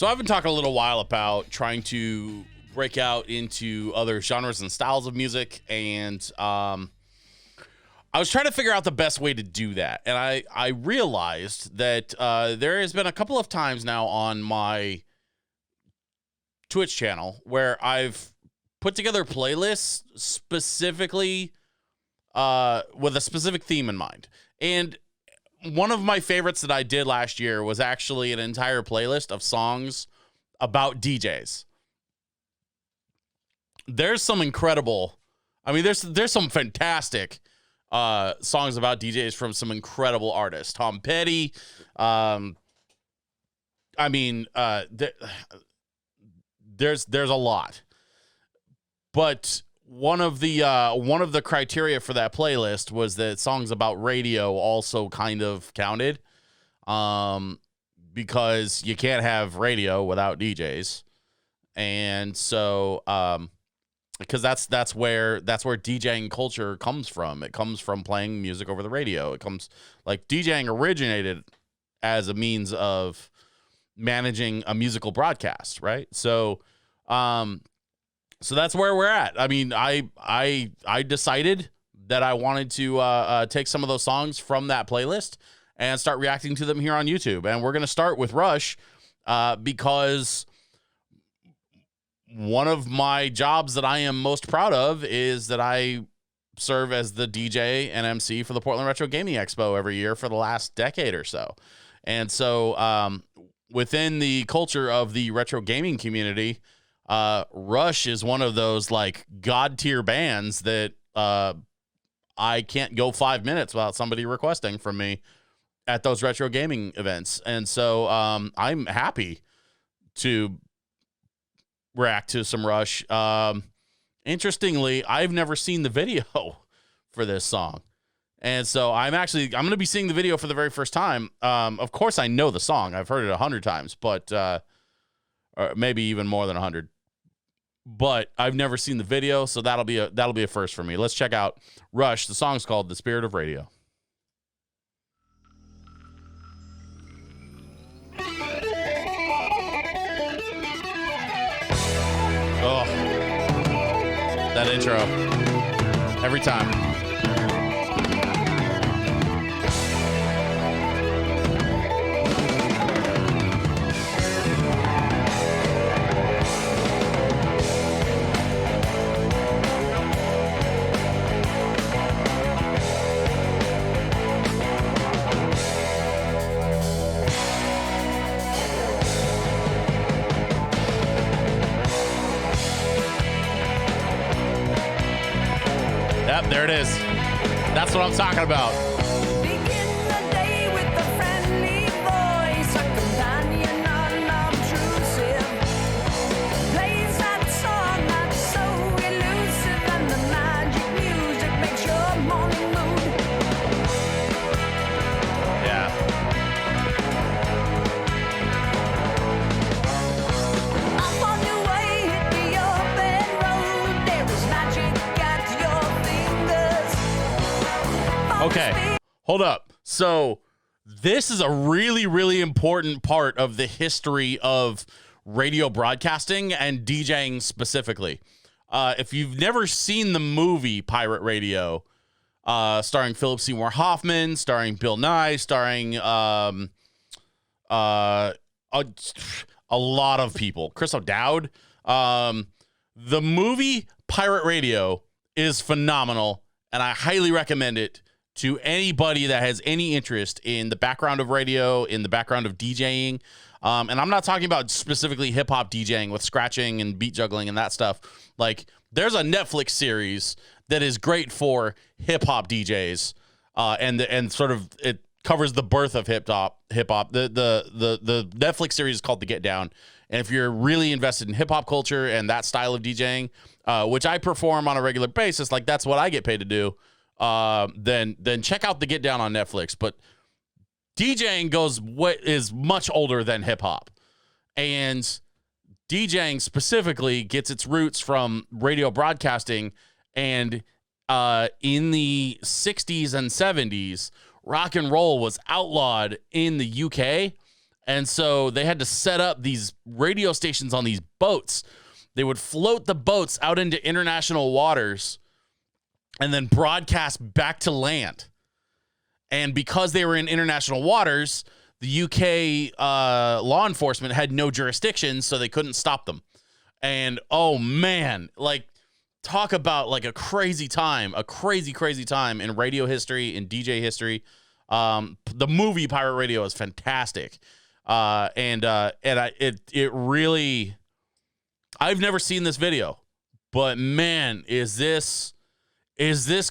So I've been talking a little while about trying to break out into other genres and styles of music, and I was trying to figure out the best way to do that. And I realized that there has been a couple of times now on my Twitch channel where I've put together playlists specifically with a specific theme in mind. And one of my favorites that I did last year was actually an entire playlist of songs about DJs. There's some incredible, I mean, there's some fantastic songs about DJs from some incredible artists. Tom Petty. There's a lot. But one of the criteria for that playlist was that songs about radio also kind of counted, because you can't have radio without DJs, and so because that's where DJing culture comes from. It comes from playing music over the radio. It comes, like, DJing originated as a means of managing a musical broadcast, right? So So that's where we're at. I mean, I decided that I wanted to take some of those songs from that playlist and start reacting to them here on YouTube. And we're going to start with Rush because one of my jobs that I am most proud of is that I serve as the DJ and MC for the Portland Retro Gaming Expo every year for the last decade or so. And so within the culture of the retro gaming community, Rush is one of those, like, god tier bands that I can't go 5 minutes without somebody requesting from me at those retro gaming events. And so I'm happy to react to some Rush. Interestingly, I've never seen the video for this song. And so I'm going to be seeing the video for the very first time. Of course I know the song. I've heard it 100 times, but or maybe even more than 100. But I've never seen the video, so that'll be a first for me. Let's check out Rush. The song's called "The Spirit of Radio." Oh, that intro every time. Yep, there it is. That's what I'm talking about. Begin the day with a friendly voice, a companion unobtrusive. Plays that song that's so elusive, and the magic music makes your morning mood. Yeah. Up on your way, hit the open road. There is magic at your fingers. Okay, hold up. So this is a really, really important part of the history of radio broadcasting and DJing specifically. If you've never seen the movie Pirate Radio, starring Philip Seymour Hoffman, starring Bill Nye, starring a lot of people, Chris O'Dowd, the movie Pirate Radio is phenomenal, and I highly recommend it to anybody that has any interest in the background of radio, in the background of DJing. And I'm not talking about specifically hip hop DJing with scratching and beat juggling and that stuff. Like, there's a Netflix series that is great for hip hop DJs, and sort of it covers the birth of hip hop. The Netflix series is called The Get Down. And if you're really invested in hip hop culture and that style of DJing, which I perform on a regular basis, like that's what I get paid to do, then check out The Get Down on Netflix. But DJing is much older than hip hop, and DJing specifically gets its roots from radio broadcasting. And in the 60s and 70s, rock and roll was outlawed in the UK, And so they had to set up these radio stations on these boats. They would float the boats out into international waters and then broadcast back to land. And because they were in international waters, the UK law enforcement had no jurisdiction, so they couldn't stop them. And oh man, like talk about like a crazy time in radio history, in DJ history. The movie Pirate Radio is fantastic. It really, I've never seen this video, but man, is this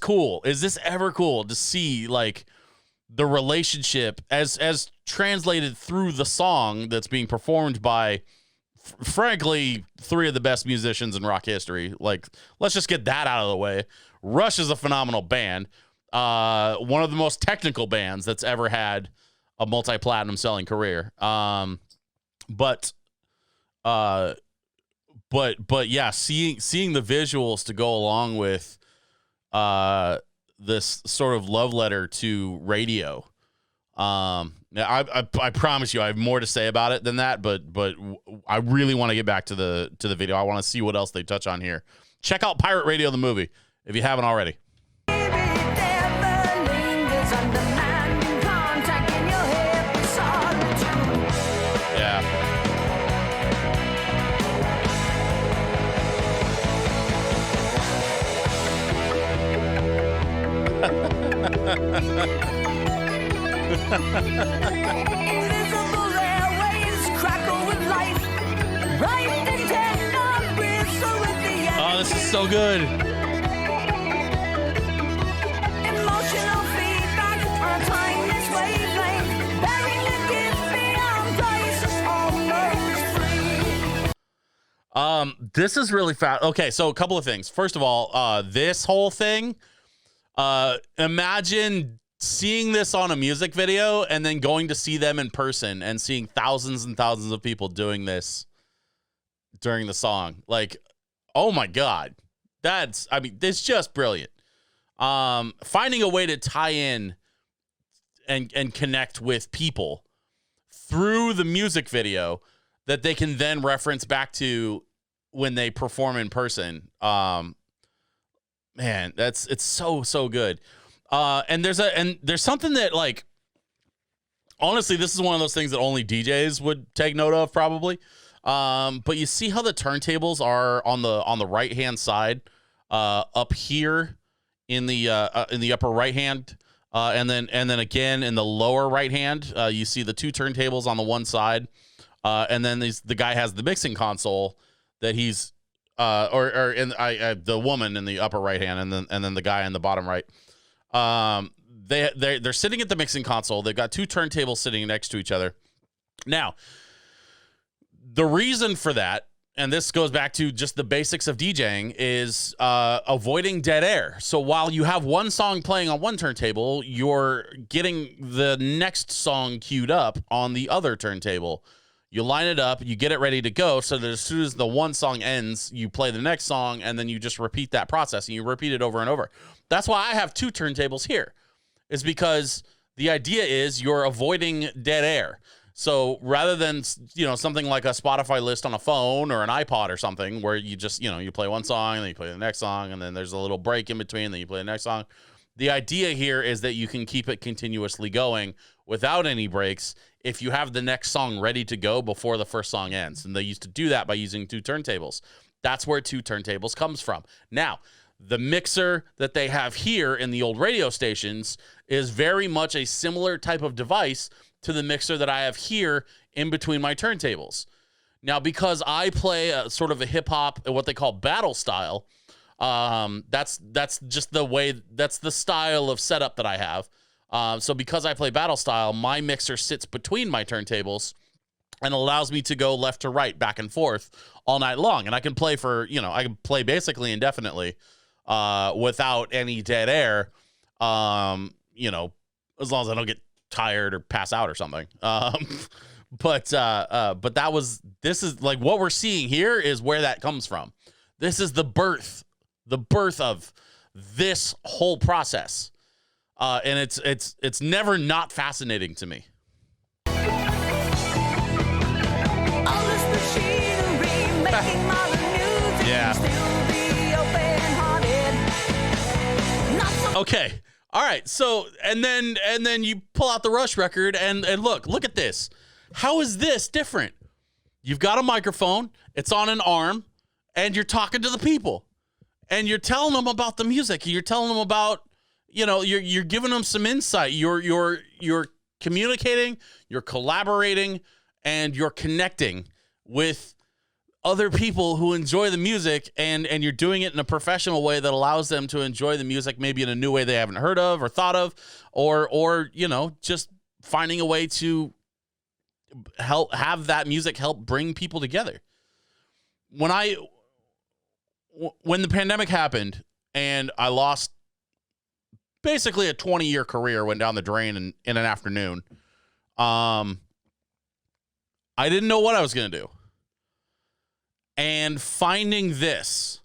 cool? Is this ever cool to see like the relationship as translated through the song that's being performed by, frankly, three of the best musicians in rock history. Like, let's just get that out of the way. Rush is a phenomenal band. One of the most technical bands that's ever had a multi-platinum selling career. But yeah, seeing the visuals to go along with this sort of love letter to radio. I promise you I have more to say about it than that, but I really want to get back to the video. I want to see what else they touch on here. Check out Pirate Radio, the movie, if you haven't already. Invisible airwaves crackle with life. Right and tender bristle with the end. Oh, this is so good. Emotional feedback on a timeless wavelength. Bearing the gift beyond price, almost free. This is really fast. Okay, so a couple of things. First of all, this whole thing, imagine seeing this on a music video and then going to see them in person and seeing thousands and thousands of people doing this during the song. Like, oh my God. It's just brilliant. Finding a way to tie in and connect with people through the music video that they can then reference back to when they perform in person. Man, it's so good. And there's something that, like, honestly, this is one of those things that only DJs would take note of probably. But you see how the turntables are on the right hand side, up here in the upper right hand, and then again in the lower right hand, you see the two turntables on the one side, and then the guy has the mixing console that he's the woman in the upper right hand, and then the guy in the bottom right. They're sitting at the mixing console. They've got two turntables sitting next to each other. Now, the reason for that, and this goes back to just the basics of DJing, is avoiding dead air. So while you have one song playing on one turntable, you're getting the next song queued up on the other turntable. You line it up, you get it ready to go, so that as soon as the one song ends, you play the next song, and then you just repeat that process, and you repeat it over and over. That's why I have two turntables here, is because the idea is you're avoiding dead air. So rather than, something like a Spotify list on a phone or an iPod or something where you just, you play one song, and then you play the next song, and then there's a little break in between, then you play the next song. The idea here is that you can keep it continuously going without any breaks if you have the next song ready to go before the first song ends. And they used to do that by using two turntables. That's where two turntables comes from. Now, the mixer that they have here in the old radio stations is very much a similar type of device to the mixer that I have here in between my turntables. Now, because I play a sort of a hip-hop, what they call battle style, that's just that's the style of setup that I have. So because I play battle style, my mixer sits between my turntables and allows me to go left to right, back and forth all night long. And I can play I can play basically indefinitely, without any dead air, as long as I don't get tired or pass out or something. But this is like what we're seeing here is where that comes from. This is the birth of this whole process. And it's never not fascinating to me. Okay. All right. So and then you pull out the Rush record and look at this. How is this different? You've got a microphone, it's on an arm, and you're talking to the people. And you're telling them about the music. You're telling them about, you're giving them some insight. You're communicating, you're collaborating, and you're connecting with other people who enjoy the music, and you're doing it in a professional way that allows them to enjoy the music maybe in a new way they haven't heard of or thought of, or just finding a way to have that music help bring people together. When the pandemic happened and I lost basically a 20-year career, went down the drain in an afternoon, I didn't know what I was going to do. And finding this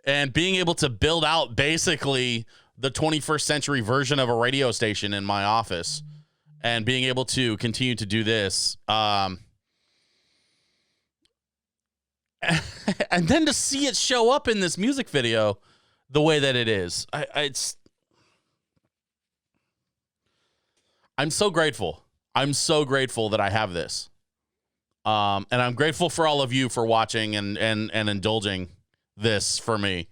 and being able to build out basically the 21st century version of a radio station in my office and being able to continue to do this, and then to see it show up in this music video the way that it is, I'm so grateful. I'm so grateful that I have this. And I'm grateful for all of you for watching and indulging this for me.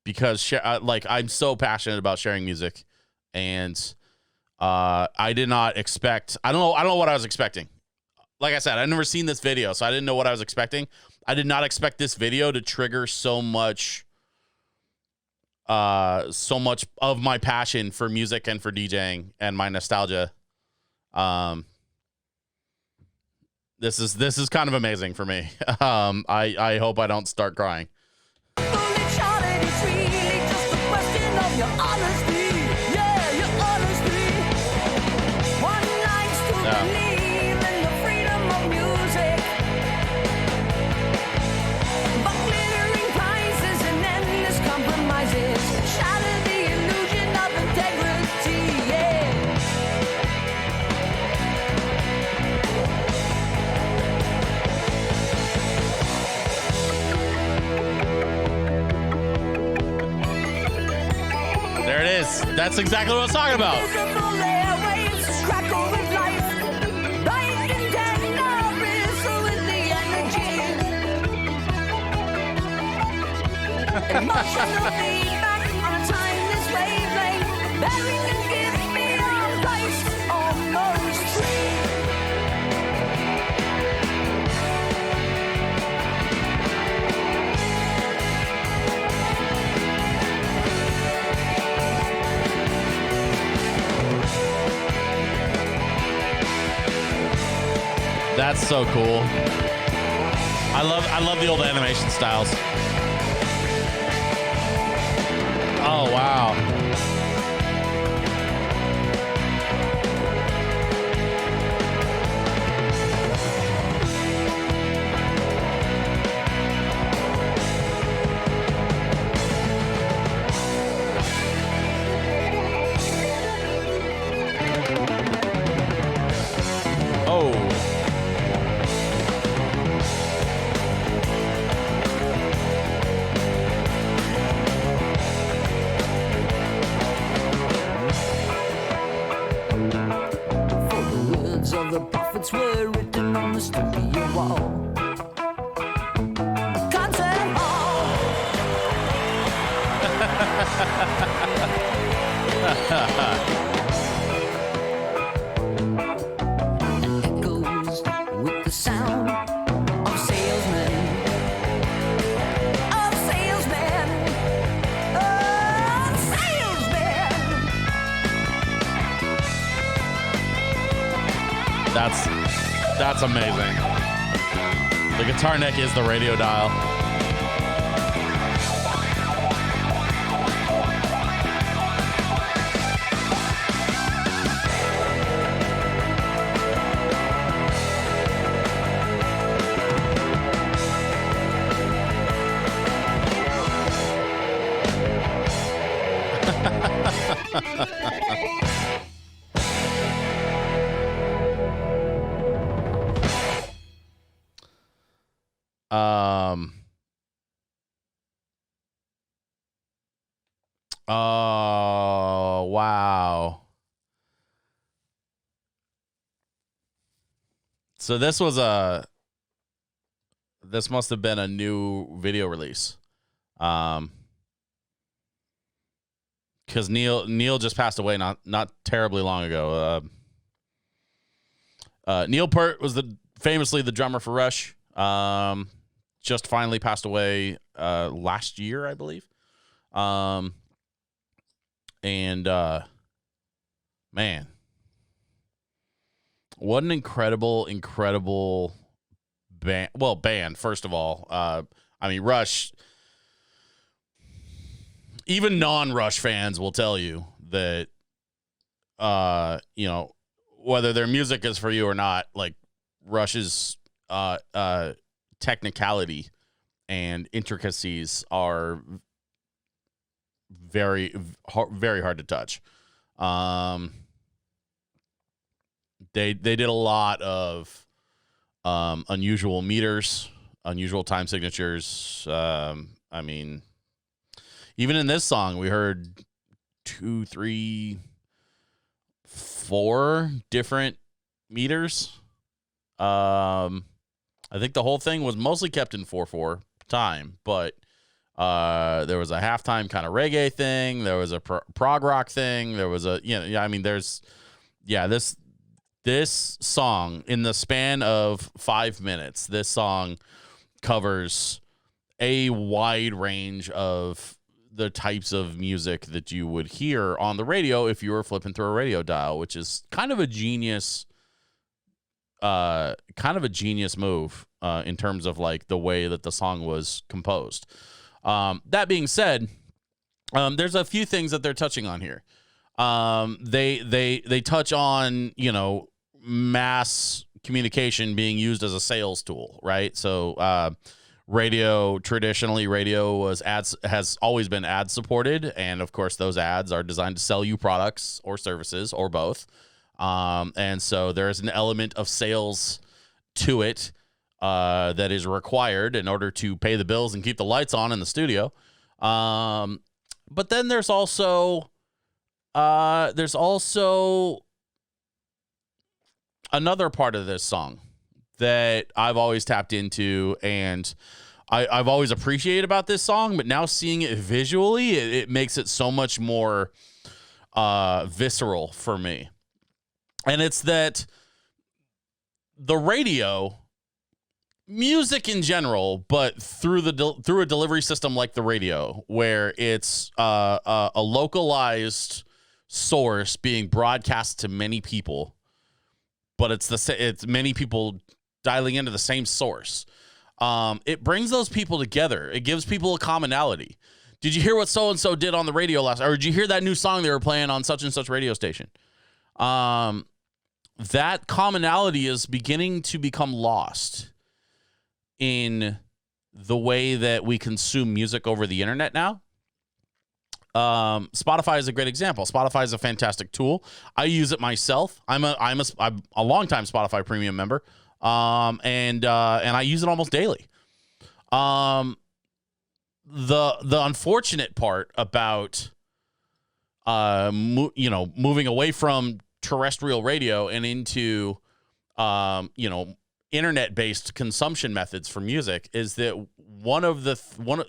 Because I'm so passionate about sharing music, and I did not expect. I don't know what I was expecting. Like I said, I'd never seen this video, so I didn't know what I was expecting. I did not expect this video to trigger so much of my passion for music and for DJing and my nostalgia. This is kind of amazing for me. I hope I don't start crying. There it is. That's exactly what I was talking about. Emotional feedback on a timeless wavelength. Bearing and giving me a price almost free. That's so cool. I love the old animation styles. Oh, wow. Oh. Of the prophets were written on the studio wall. Concert hall. Echoes with the sound of salesmen. Of salesmen. Of salesmen. That's amazing. The guitar neck is the radio dial. Oh, wow. So this must have been a new video release. Because Neil just passed away not terribly long ago. Neil Peart was famously the drummer for Rush. Just finally passed away last year, I believe. Man, what an incredible band. Well, band, first of all. I mean, Rush, even non-Rush fans will tell you that, whether their music is for you or not, like Rush's technicality and intricacies are very, very hard to touch. They did a lot of unusual meters, unusual time signatures. I mean, even in this song, we heard 2, 3, 4 different meters. I think the whole thing was mostly kept in 4/4 time, but there was a halftime kind of reggae thing. There was a prog rock thing. There was this song, in the span of 5 minutes, this song covers a wide range of the types of music that you would hear on the radio if you were flipping through a radio dial, which is kind of a genius move in terms of like the way that the song was composed. That being said, there's a few things that they're touching on here. They touch on, mass communication being used as a sales tool, right? So, traditionally has always been ad supported. And of course those ads are designed to sell you products or services or both. And so there is an element of sales to it, that is required in order to pay the bills and keep the lights on in the studio. But then there's also another part of this song that I've always tapped into, and I've always appreciated about this song, but now seeing it visually, it makes it so much more visceral for me. And it's that the radio, music in general, but through a delivery system like the radio, where it's a localized source being broadcast to many people, but it's many people dialing into the same source. It brings those people together. It gives people a commonality. Did you hear what so-and-so did on the radio last, or did you hear that new song they were playing on such and such radio station? That commonality is beginning to become lost in the way that we consume music over the internet now. Spotify is a great example. Spotify is a fantastic tool. I use it myself. I'm a longtime Spotify premium member. And I use it almost daily. The unfortunate part about, moving away from terrestrial radio and into, internet-based consumption methods for music is that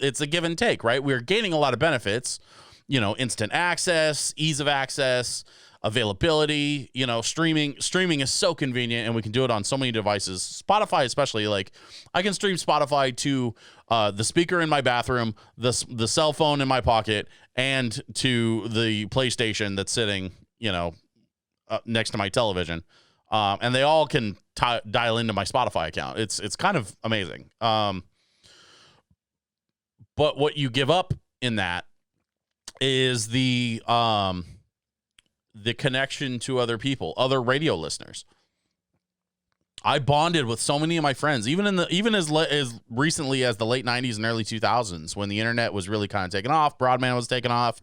it's a give and take, right? We're gaining a lot of benefits, instant access, ease of access, availability. Streaming is so convenient, and we can do it on so many devices. Spotify especially, like I can stream Spotify to the speaker in my bathroom, the cell phone in my pocket, and to the PlayStation that's sitting next to my television, and they all can dial into my Spotify account. It's kind of amazing. But what you give up in that is the connection to other people, other radio listeners. I bonded with so many of my friends, even as recently as the late 90s and early 2000s, when the internet was really kind of taking off, broadband was taking off.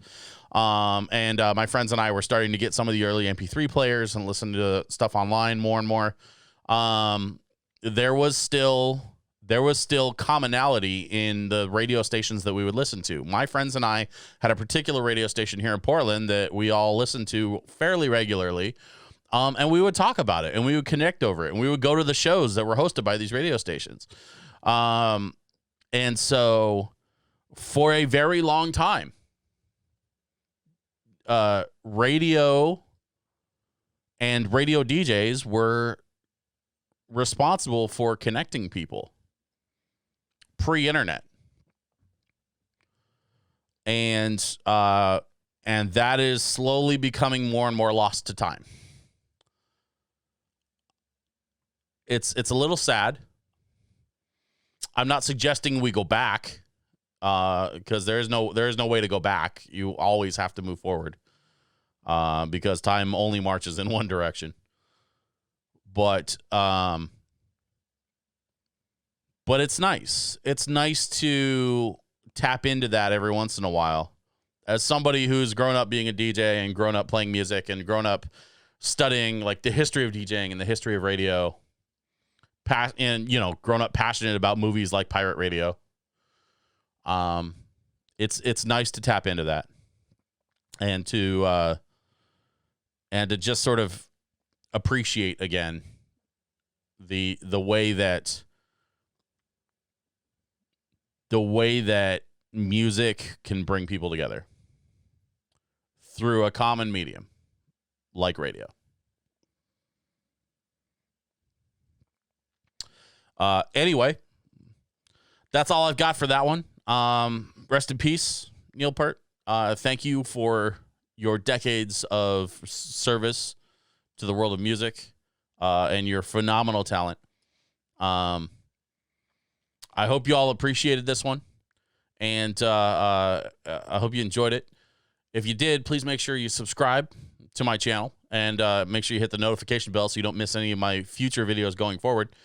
And my friends and I were starting to get some of the early MP3 players and listen to stuff online more and more. There was still there was still commonality in the radio stations that we would listen to. My friends and I had a particular radio station here in Portland that we all listened to fairly regularly. And we would talk about it and we would connect over it and we would go to the shows that were hosted by these radio stations. And so for a very long time, radio and radio DJs were responsible for connecting people pre-internet. And that is slowly becoming more and more lost to time. It's a little sad. I'm not suggesting we go back, because there is no way to go back. You always have to move forward, because time only marches in one direction. But it's nice. It's nice to tap into that every once in a while. As somebody who's grown up being a DJ and grown up playing music and grown up studying like the history of DJing and the history of radio, and grown up passionate about movies like pirate radio. It's nice to tap into that and to just sort of appreciate again the way that music can bring people together through a common medium like radio. Anyway, that's all I've got for that one. Rest in peace, Neil Peart. Thank you for your decades of service to the world of music, and your phenomenal talent. I hope you all appreciated this one, and I hope you enjoyed it. If you did, please make sure you subscribe to my channel and make sure you hit the notification bell so you don't miss any of my future videos going forward.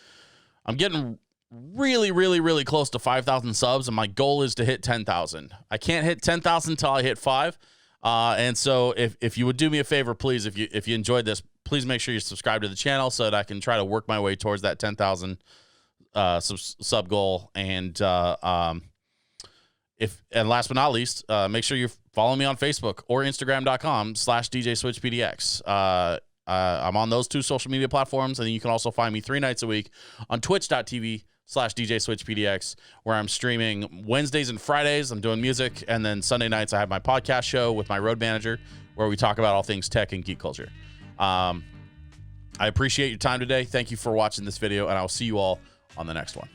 I'm getting really, really, really close to 5,000 subs, and my goal is to hit 10,000. I can't hit 10,000 until I hit 5. And so if you would do me a favor, please, if you enjoyed this, please make sure you subscribe to the channel so that I can try to work my way towards that 10,000 sub goal. And last but not least, make sure you follow me on Facebook or Instagram.com/DJSwitchPDX. I'm on those two social media platforms, and you can also find me 3 nights a week on Twitch.tv/DJSwitchPDX, where I'm streaming Wednesdays and Fridays. I'm doing music, and then Sunday nights I have my podcast show with my road manager, where we talk about all things tech and geek culture. I appreciate your time today. Thank you for watching this video, and I will see you all on the next one.